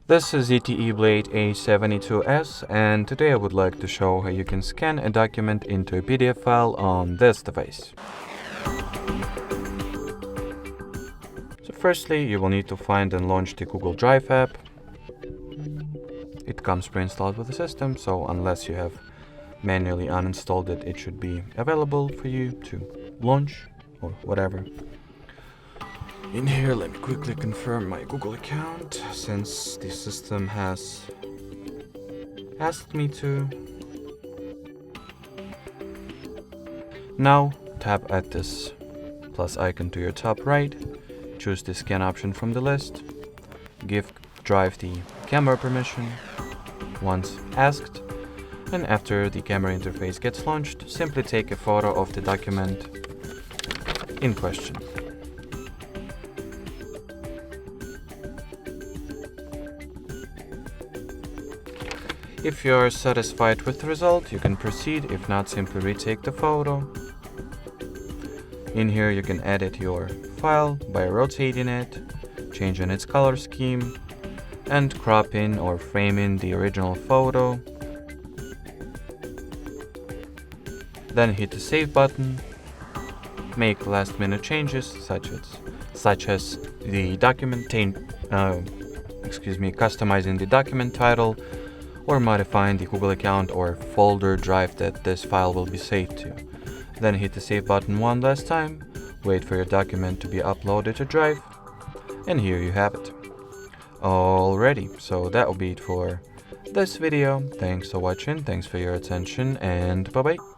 This is ZTE Blade A72S, and today I would like to show how you can scan a document into a PDF file on this device. So firstly, you will need to find and launch the Google Drive app. It comes pre-installed with the system, so unless you have manually uninstalled it, it should be available for you to launch or whatever. In here, let me quickly confirm my Google account, since the system has asked me to. Now, tap at this plus icon to your top right, choose the scan option from the list, give Drive the camera permission once asked, and after the camera interface gets launched, simply take a photo of the document in question. If you are satisfied with the result, you can proceed. If not, simply retake the photo. In here you can edit your file by rotating it, changing its color scheme, and crop in or frame in the original photo. Then hit the save button. Make last minute changes such as the customizing the document title, or modifying the Google account or folder drive that this file will be saved to. Then hit the save button one last time, wait for your document to be uploaded to Drive, and here you have it. Alrighty, so that will be it for this video. Thanks for watching, thanks for your attention, and bye bye.